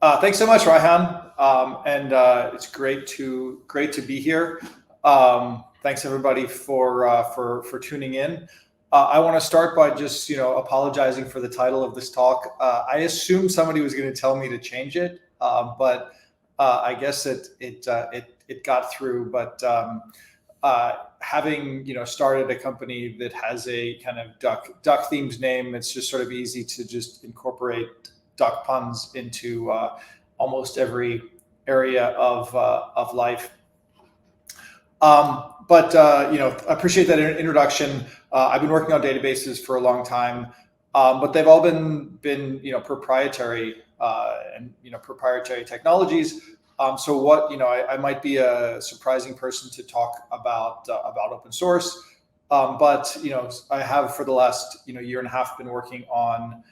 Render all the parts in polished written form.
Thanks so much, Raihan, and it's great to be here. Thanks everybody for tuning in. I want to start by just apologizing for the title of this talk. I assumed somebody was going to tell me to change it, but I guess it got through. But having started a company that has a kind of duck themed name, it's just sort of easy to just incorporate duck puns into almost every area of life. But I appreciate that introduction. I've been working on databases for a long time, but they've all been proprietary and proprietary technologies. So what I might be a surprising person to talk about open source, but I have for the last year and a half been working on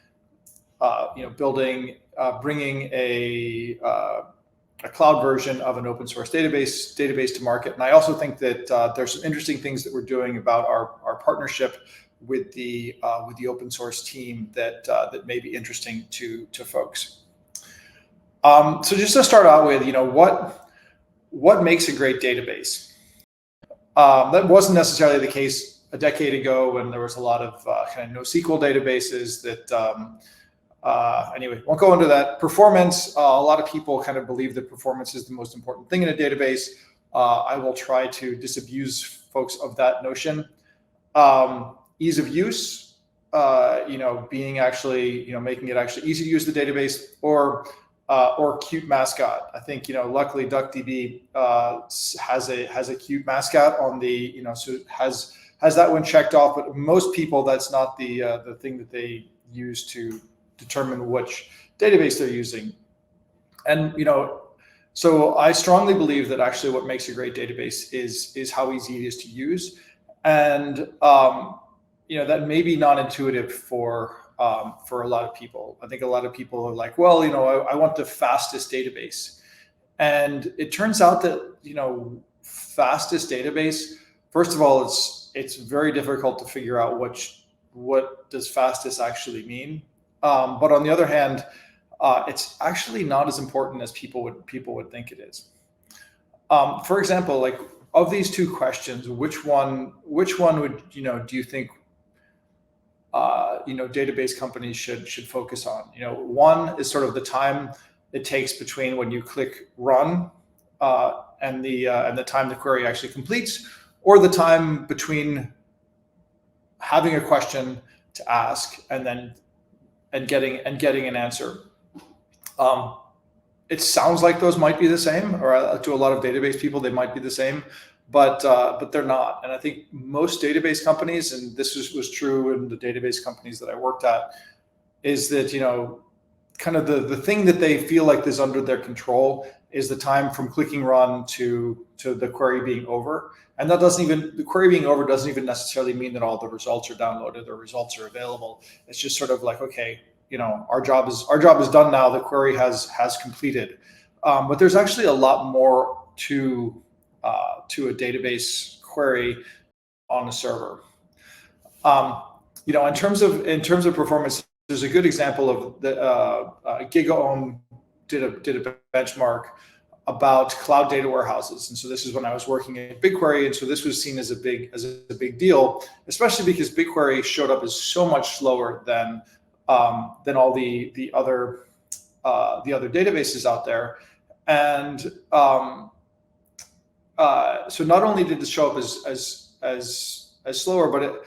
bringing a cloud version of an open source database to market. And I also think that there's some interesting things that we're doing about our partnership with the open source team that may be interesting to folks. So just to start out with, what makes a great database? That wasn't necessarily the case a decade ago when there was a lot of kind of NoSQL databases that. Anyway, won't go into that. Performance, a lot of people kind of believe that performance is the most important thing in a database. I will try to disabuse folks of that notion. Ease of use, being actually, making it actually easy to use the database, or cute mascot. I think, luckily DuckDB has a cute mascot on the, so it has that one checked off, but most people, that's not the thing that they use to determine which database they're using. And so I strongly believe that actually what makes a great database is how easy it is to use, and that may be non-intuitive for a lot of people. I think a lot of people are like, well, I want the fastest database, and it turns out that fastest database, first of all, it's very difficult to figure out what does fastest actually mean. But on the other hand, it's actually not as important as people would think it is. For example, like of these two questions, which one would do you think database companies should focus on? One is sort of the time it takes between when you click run and the time the query actually completes, or the time between having a question to ask and getting an answer. It sounds like those might be the same, or to a lot of database people, they might be the same, but they're not. And I think most database companies, and this was true in the database companies that I worked at, is that kind of the thing that they feel like is under their control is the time from clicking run to the query being over. And the query being over doesn't even necessarily mean that all the results are downloaded or results are available. It's just sort of like, okay, our job is done now. The query has completed. But there's actually a lot more to a database query on a server. In terms of performance, there's a good example of the GigaOM did a benchmark about cloud data warehouses. And so this is when I was working at BigQuery. And so this was seen as a big deal, especially because BigQuery showed up as so much slower than all the other databases out there. And so not only did it show up as slower, but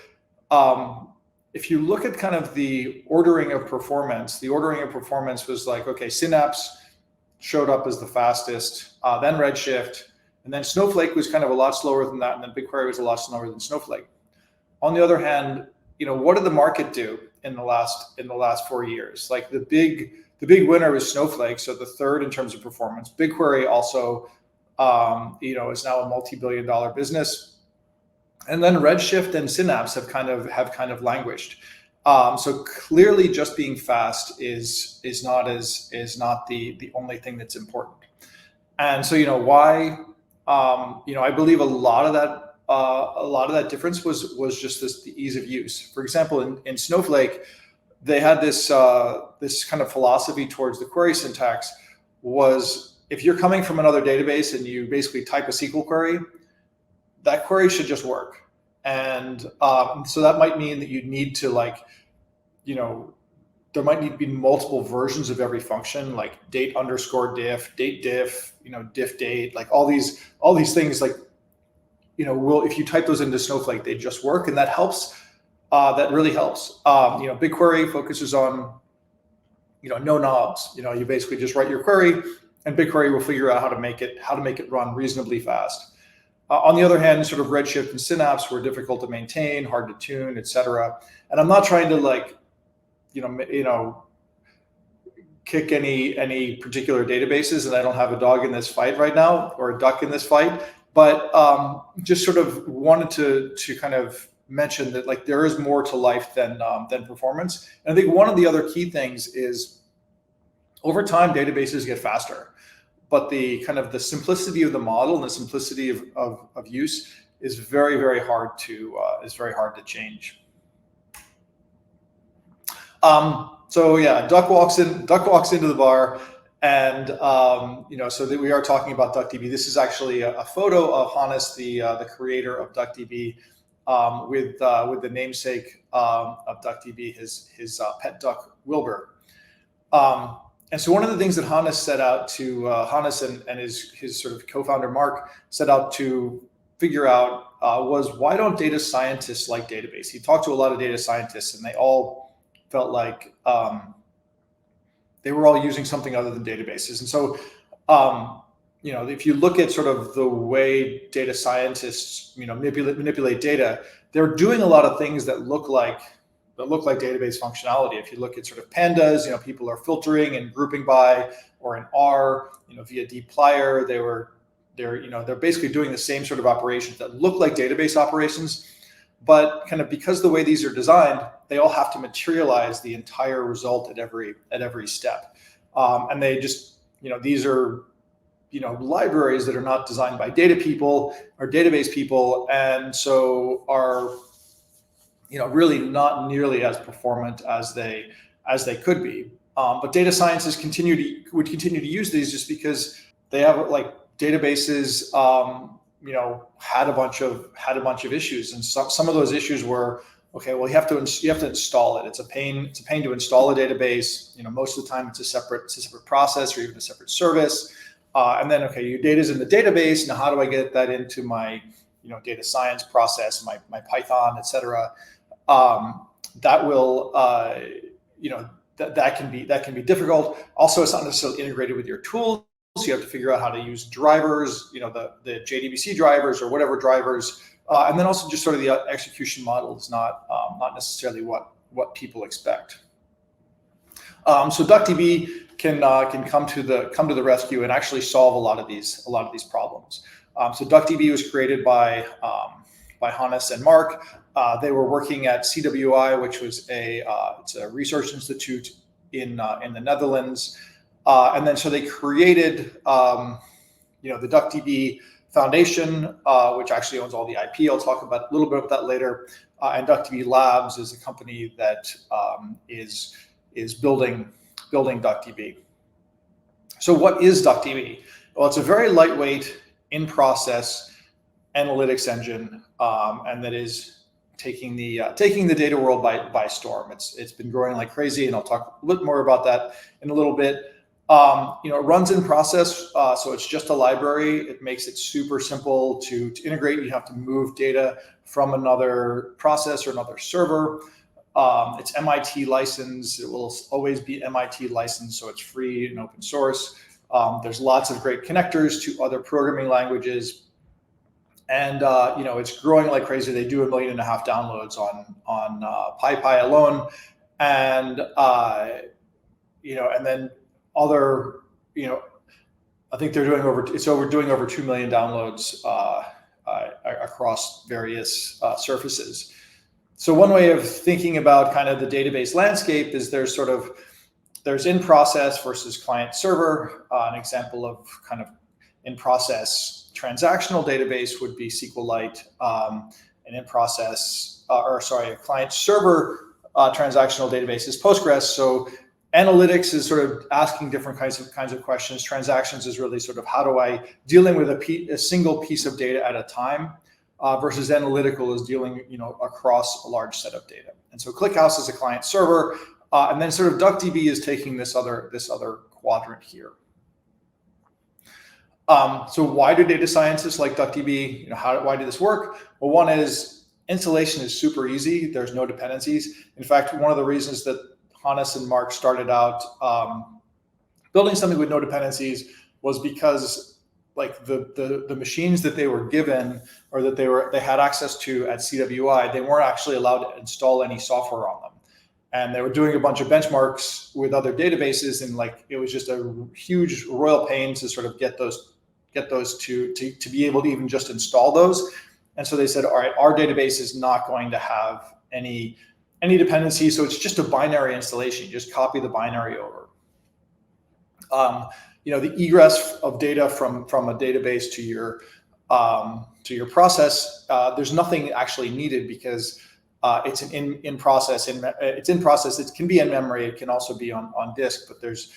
if you look at kind of the ordering of performance, was like, okay, Synapse showed up as the fastest, then Redshift, and then Snowflake was kind of a lot slower than that, and then BigQuery was a lot slower than Snowflake. On the other hand, what did the market do in the last 4 years? Like the big winner was Snowflake, so the third in terms of performance. BigQuery also, is now a multi-billion-dollar business, and then Redshift and Synapse have kind of languished. So clearly, just being fast is not the only thing that's important. And so why? I believe a lot of that difference was just the ease of use. For example, in Snowflake, they had this kind of philosophy towards the query syntax was if you're coming from another database and you basically type a SQL query, that query should just work. And so that might mean that you need to there might need to be multiple versions of every function, like date underscore diff, date diff, diff date, like all these things, like, if you type those into Snowflake, they just work. And that helps. That really helps. BigQuery focuses on, no knobs. You basically just write your query and BigQuery will figure out how to make it run reasonably fast. On the other hand, sort of Redshift and Synapse were difficult to maintain, hard to tune, etc. And I'm not trying to kick any particular databases, and I don't have a dog in this fight right now, or a duck in this fight, but just sort of wanted to kind of mention that there is more to life than performance. And I think one of the other key things is over time databases get faster, but the kind of the simplicity of the model and the simplicity of use is very, very hard to change. So yeah, Duck walks into the bar, and so that we are talking about DuckDB. This is actually a photo of Hannes, the creator of DuckDB, with the namesake of DuckDB, his pet duck Wilbur. And so one of the things that Hannes set out to Hannes and his sort of co-founder Mark set out to figure out was, why don't data scientists like database? He talked to a lot of data scientists, and they all felt like they were all using something other than databases. And so, if you look at sort of the way data scientists, manipulate data, they're doing a lot of things that look like database functionality. If you look at sort of pandas, people are filtering and grouping by, or in R, via dplyr, they're basically doing the same sort of operations that look like database operations. But kind of because the way these are designed, they all have to materialize the entire result at every step. And they just, these are, libraries that are not designed by data people or database people, and so are, really not nearly as performant as they could be. But data scientists would continue to use these just because they have databases. Had a bunch of issues, and some of those issues were, okay, well, you have to install it. It's a pain to install a database. Most of the time it's a separate process or even a separate service. And then, okay, your data's in the database. Now, how do I get that into my, data science process, my Python, etc. That will, that can be difficult. Also, it's not necessarily integrated with your tools. So you have to figure out how to use drivers, the JDBC drivers or whatever drivers, and then also just sort of the execution model is not necessarily what people expect. So DuckDB can come to the rescue and actually solve a lot of these problems. So DuckDB was created by Hannes and Mark. They were working at CWI, which was it's a research institute in the Netherlands. And then so they created, the DuckDB Foundation, which actually owns all the IP. I'll talk about a little bit about that later. And DuckDB Labs is a company that is building DuckDB. So what is DuckDB? Well, it's a very lightweight in-process analytics engine, and that is taking the data world by storm. It's been growing like crazy, and I'll talk a little more about that in a little bit. It runs in process, so it's just a library. It makes it super simple to integrate. You have to move data from another process or another server. It's MIT licensed. It will always be MIT licensed, so it's free and open source. There's lots of great connectors to other programming languages, and it's growing like crazy. They do 1.5 million downloads on PyPy alone, and and then other, I think they're doing over 2 million downloads across various surfaces. So one way of thinking about kind of the database landscape is there's in process versus client server. An example of kind of in process transactional database would be SQLite, and in process, a client server transactional database is Postgres. So Analytics is sort of asking different kinds of questions. Transactions is really sort of how do I dealing with a single piece of data at a time, versus analytical is dealing across a large set of data. And so ClickHouse is a client server, and then sort of DuckDB is taking this other quadrant here. So why do data scientists like DuckDB? Why did this work? Well, one is installation is super easy. There's no dependencies. In fact, one of the reasons that Hannes and Mark started out building something with no dependencies was because like the machines that they were given or that they had access to at CWI, they weren't actually allowed to install any software on them. And they were doing a bunch of benchmarks with other databases, and like it was just a huge royal pain to sort of get those to be able to even just install those. And so they said, all right, our database is not going to have any dependency, so it's just a binary installation. You just copy the binary over. The egress of data from a database to your process, there's nothing actually needed because it's in process. It's in process. It can be in memory. It can also be on disk. But there's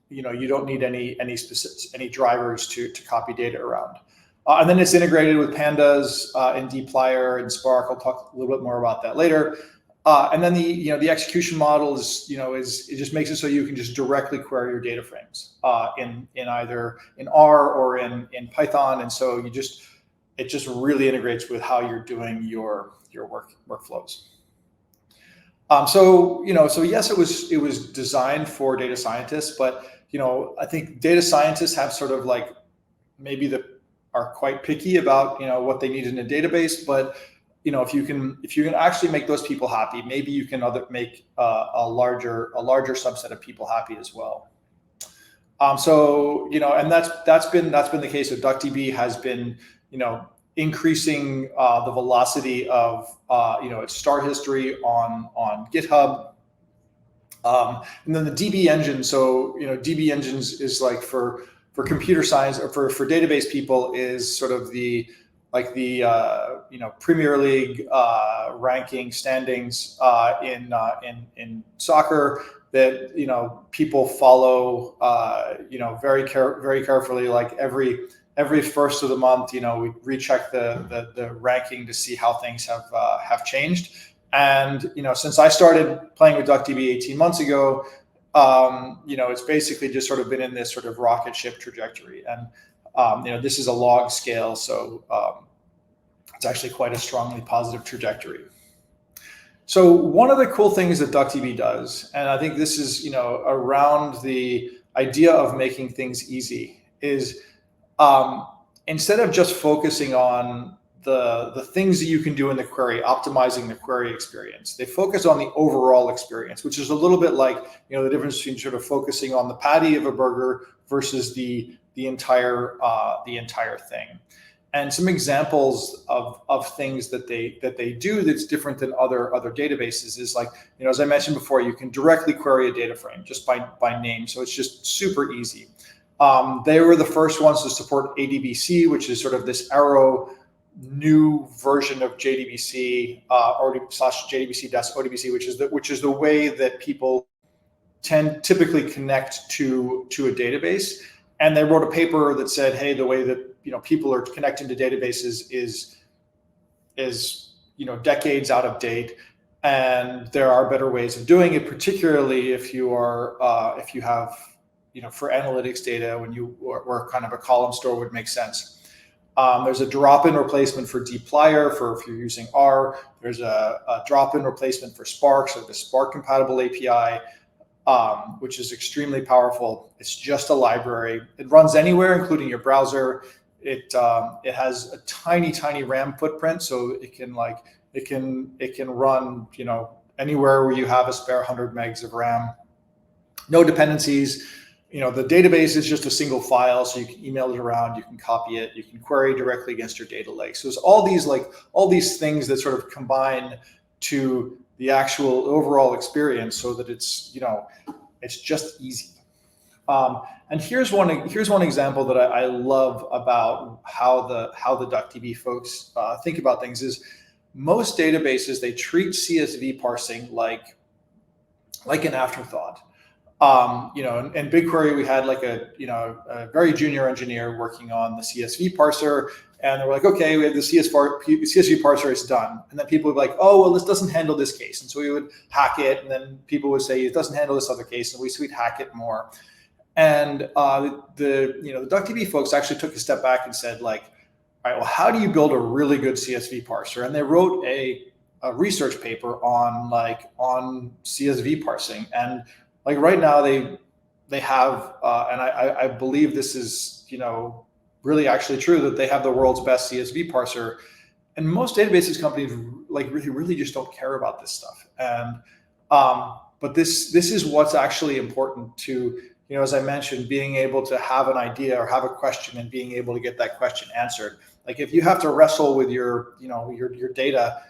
you don't need any drivers to copy data around. And then it's integrated with pandas and dplyr and Spark. I'll talk a little bit more about that later. And then the execution model is it just makes it so you can just directly query your data frames in either in R or in Python. And so it just really integrates with how you're doing your workflows. So yes, it was designed for data scientists, but I think data scientists have sort of like maybe are quite picky about what they need in a database, but if you can actually make those people happy, maybe you can make a larger subset of people happy as well. And that's been the case. So DuckDB has been increasing the velocity of its start history on GitHub. And then the DB engine. So DB engines is like for computer science or for database people is sort of the Premier League ranking standings in soccer that people follow very carefully. Like every first of the month, we recheck the ranking to see how things have changed. And since I started playing with DuckDB 18 months ago, it's basically just sort of been in this sort of rocket ship trajectory. And this is a log scale, so it's actually quite a strongly positive trajectory. So one of the cool things that DuckDB does, and I think this is around the idea of making things easy, is instead of just focusing on the things that you can do in the query, optimizing the query experience, they focus on the overall experience, which is a little bit like the difference between sort of focusing on the patty of a burger versus the entire thing. And some examples of things that they do that's different than other databases is like, as I mentioned before, you can directly query a data frame just by name. So it's just super easy. They were the first ones to support ADBC, which is sort of this Arrow new version of JDBC or /JDBC-ODBC, which is the way that people typically connect to a database. And they wrote a paper that said, hey, the way that people are connecting to databases is decades out of date, and there are better ways of doing it, particularly if you have for analytics data where kind of a column store would make sense. There's a drop-in replacement for dplyr if you're using R. There's a drop-in replacement for Spark, so the Spark compatible API, which is extremely powerful. It's just a library. It runs anywhere, including your browser. It has a tiny RAM footprint, so it can run anywhere where you have a spare 100 megs of RAM. No dependencies. The database is just a single file, so you can email it around, you can copy it, you can query directly against your data lake. So it's all these things that sort of combine to the actual overall experience, so that it's just easy. And here's one example that I love about how the DuckDB folks think about things is most databases, they treat CSV parsing like like an afterthought. In BigQuery, we had like a very junior engineer working on the CSV parser, and they were like, okay, we have the CSV parser, it's done. And then people would be like, oh, well, this doesn't handle this case. And so we would hack it, and then people would say, it doesn't handle this other case, and we'd hack it more. And the DuckDB folks actually took a step back and said, like, all right, well, how do you build a really good CSV parser? And they wrote a research paper on CSV parsing. And like right now they have, and I believe this is, really actually true, that they have the world's best CSV parser. And most databases companies like really just don't care about this stuff. And but this is what's actually important to, as I mentioned, being able to have an idea or have a question and being able to get that question answered. Like if you have to wrestle with your data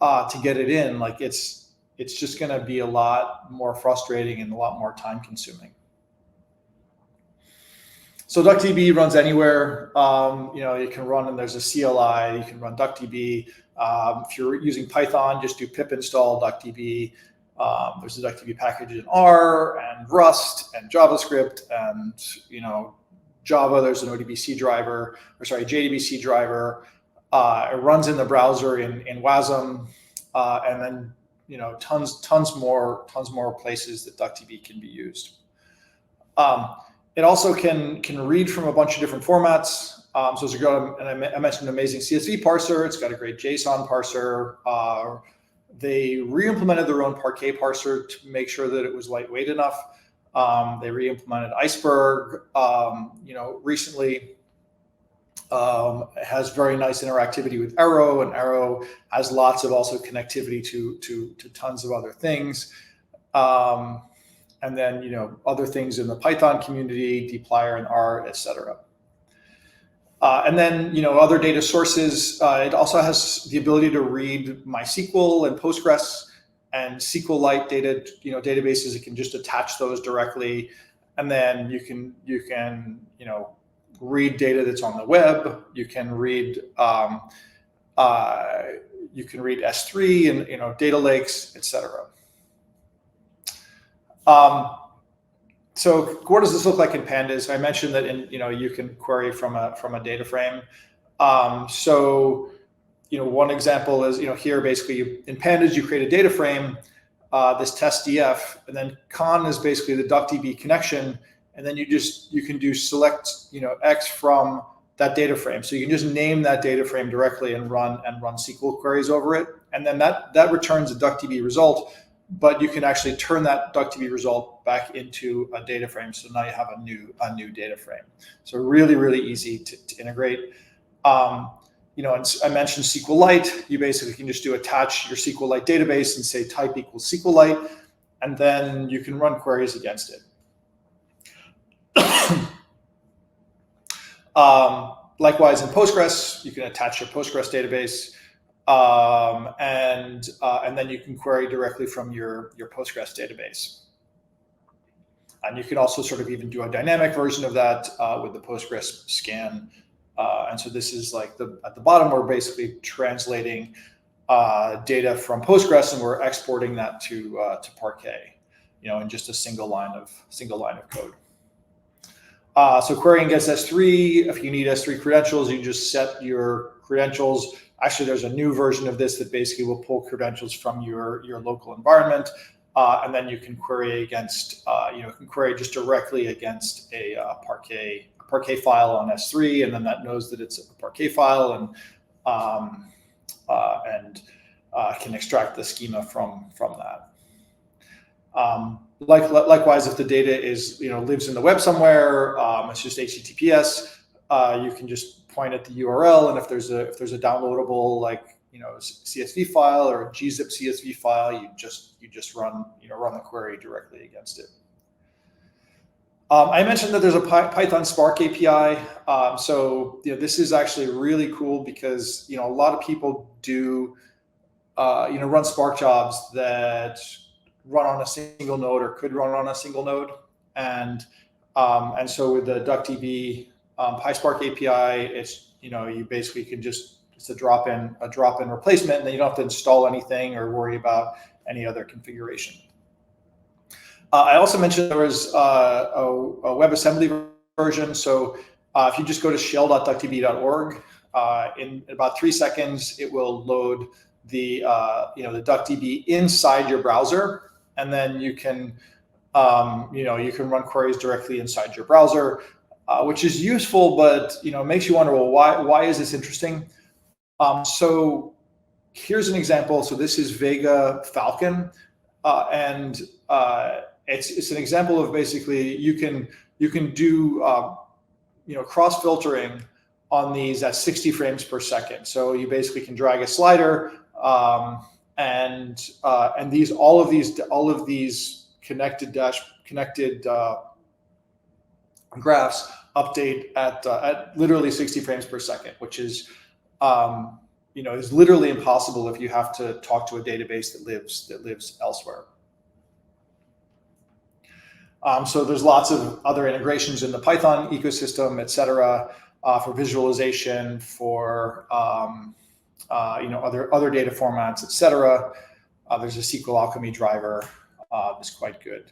to get it in, like it's just going to be a lot more frustrating and a lot more time consuming. So DuckDB runs anywhere. You can run, and there's a CLI. You can run DuckDB. If you're using Python, just do pip install DuckDB. There's a DuckDB package in R and Rust and JavaScript and Java. There's an JDBC driver. It runs in the browser in WASM, and then tons more places that DuckDB can be used. It also can read from a bunch of different formats. So it's and I mentioned an amazing CSV parser. It's got a great JSON parser. They re-implemented their own Parquet parser to make sure that it was lightweight enough. They re-implemented Iceberg, recently. It has very nice interactivity with Arrow, and Arrow has lots of also connectivity to tons of other things. And then, other things in the Python community, dplyr and R, etc. And then, other data sources. It also has the ability to read MySQL and Postgres and SQLite data, databases. It can just attach those directly, and then you can read data that's on the web. You can read S3 and data lakes, etc. So what does this look like in Pandas? I mentioned that you can query from a data frame. So one example is here basically in Pandas you create a data frame, this testdf, and then con is basically the DuckDB connection, and then you can do select X from that data frame. So you can just name that data frame directly and run SQL queries over it, and then that returns a DuckDB result. But you can actually turn that DuckDB result back into a data frame. So now you have a new data frame. So really easy to integrate. And I mentioned SQLite. You basically can just attach your SQLite database and say type equals SQLite, and then you can run queries against it. Likewise, in Postgres, you can attach your Postgres database, and then you can query directly from your Postgres database. And you can also sort of even do a dynamic version of that with the Postgres scan. And so this is like at the bottom, we're basically translating data from Postgres, and we're exporting that to Parquet, in just a single line of code. So querying against S3, if you need S3 credentials, you just set your credentials. Actually, there's a new version of this that basically will pull credentials from your local environment, and then you can query against, just directly against a Parquet file on S3, and then that knows that it's a Parquet file, and can extract the schema from that. Likewise, if the data is lives in the web somewhere, it's just HTTPS. You can just point at the URL, and if there's a downloadable CSV file or a gzip CSV file, you just run the query directly against it. I mentioned that there's a Python Spark API. So this is actually really cool because a lot of people do run Spark jobs that run on a single node or could run on a single node, and so with the DuckDB PySpark API, it's you basically can it's a drop-in replacement, and then you don't have to install anything or worry about any other configuration. I also mentioned there was a WebAssembly version. So if you just go to shell.duckdb.org, in about 3 seconds, it will load the the DuckDB inside your browser, and then you can you can run queries directly inside your browser, which is useful, but it makes you wonder, well, why is this interesting? So here's an example. So this is Vega Falcon, and it's an example of basically you can do cross filtering on these at 60 frames per second. So you basically can drag a slider, and all of these connected graphs update at literally 60 frames per second, which is is literally impossible if you have to talk to a database that lives elsewhere. So there's lots of other integrations in the Python ecosystem, et cetera, for visualization, for other data formats, et cetera. There's a SQL Alchemy driver that's quite good.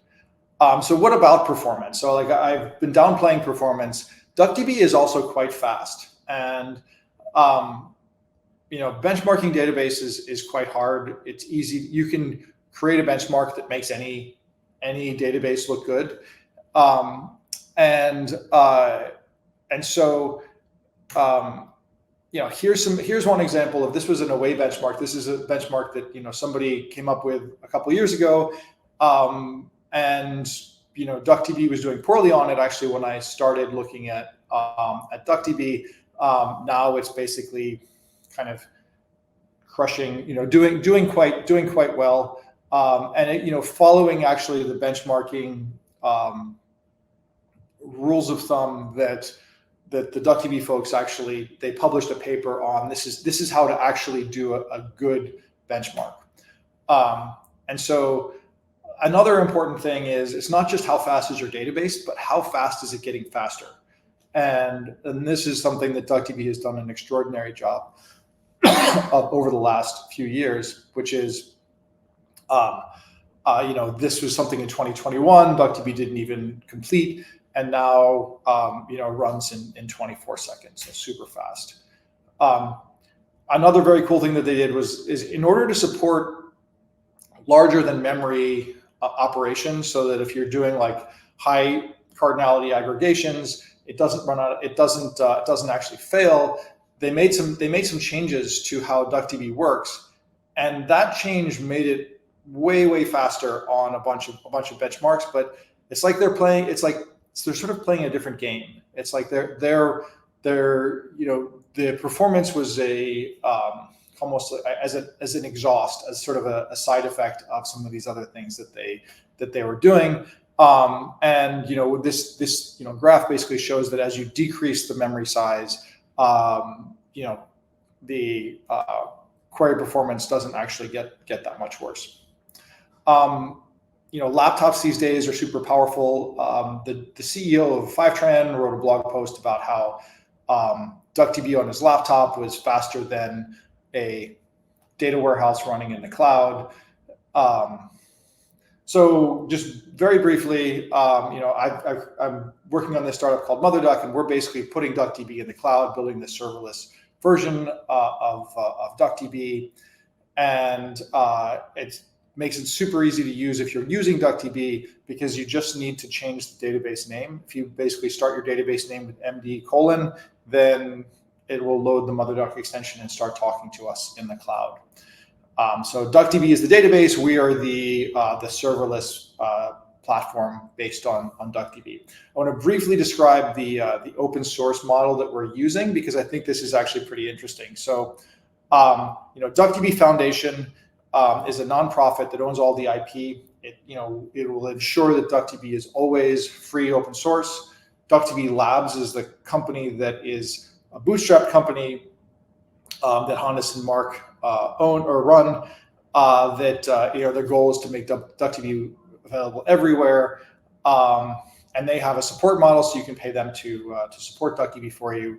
So what about performance? So I've been downplaying performance. DuckDB is also quite fast, and benchmarking databases is quite hard. It's easy. You can create a benchmark that makes any database look good, and so here's one example of this. Was an away benchmark. This is a benchmark that somebody came up with a couple of years ago, and DuckDB was doing poorly on it. Actually, when I started looking at DuckDB, now it's basically kind of crushing, doing quite well, and following actually the benchmarking rules of thumb that the DuckDB folks actually, they published a paper on. This is how to actually do a good benchmark. And so another important thing is it's not just how fast is your database, but how fast is it getting faster. And this is something that DuckDB has done an extraordinary job of over the last few years, which is, this was something in 2021, DuckDB didn't even complete, and now, runs in 24 seconds, so super fast. Another very cool thing that they did is in order to support larger than memory operations, so that if you're doing like high cardinality aggregations, it doesn't run out. It doesn't actually fail. They made some changes to how DuckDB works, and that change made it way faster on a bunch of benchmarks. But it's like they're sort of playing a different game. It's like the performance was almost as an exhaust, as sort of a side effect of some of these other things that they were doing. And this graph basically shows that as you decrease the memory size, the query performance doesn't actually get that much worse. Laptops these days are super powerful. The CEO of Fivetran wrote a blog post about how DuckDB on his laptop was faster than a data warehouse running in the cloud. So just very briefly, I'm working on this startup called MotherDuck, and we're basically putting DuckDB in the cloud, building the serverless version of DuckDB, and it makes it super easy to use if you're using DuckDB, because you just need to change the database name. If you basically start your database name with MD:, then it will load the MotherDuck extension and start talking to us in the cloud. So DuckDB is the database. We are the serverless platform based on DuckDB. I want to briefly describe the open source model that we're using, because I think this is actually pretty interesting. So, DuckDB Foundation is a nonprofit that owns all the IP. It will ensure that DuckDB is always free open source. DuckDB Labs is the company that is a bootstrap company that Hannes and Mark own or run. Their goal is to make DuckDB available everywhere, and they have a support model, so you can pay them to support DuckDB for you.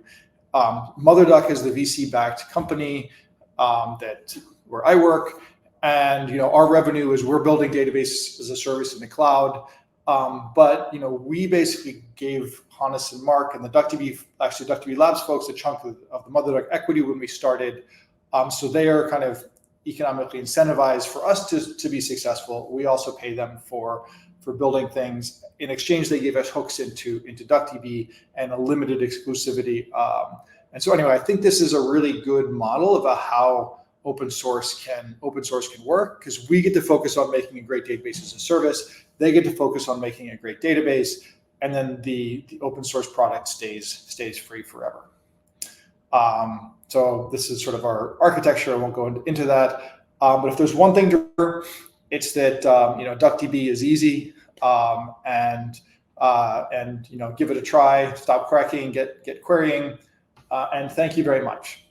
MotherDuck is the VC-backed company where I work, And our revenue is we're building database as a service in the cloud. But we basically gave Hannes and Mark and the DuckDB Labs folks a chunk of the Mother Duck equity when we started. So they are kind of economically incentivized for us to be successful. We also pay them for building things. In exchange, they gave us hooks into DuckDB and a limited exclusivity. And so anyway, I think this is a really good model about how open source can work, because we get to focus on making a great database as a service. They get to focus on making a great database, and then the open source product stays free forever. So this is sort of our architecture. I won't go into that. But if there's one thing to remember, it's that DuckDB is easy, and give it a try. Stop cracking, get querying, and thank you very much.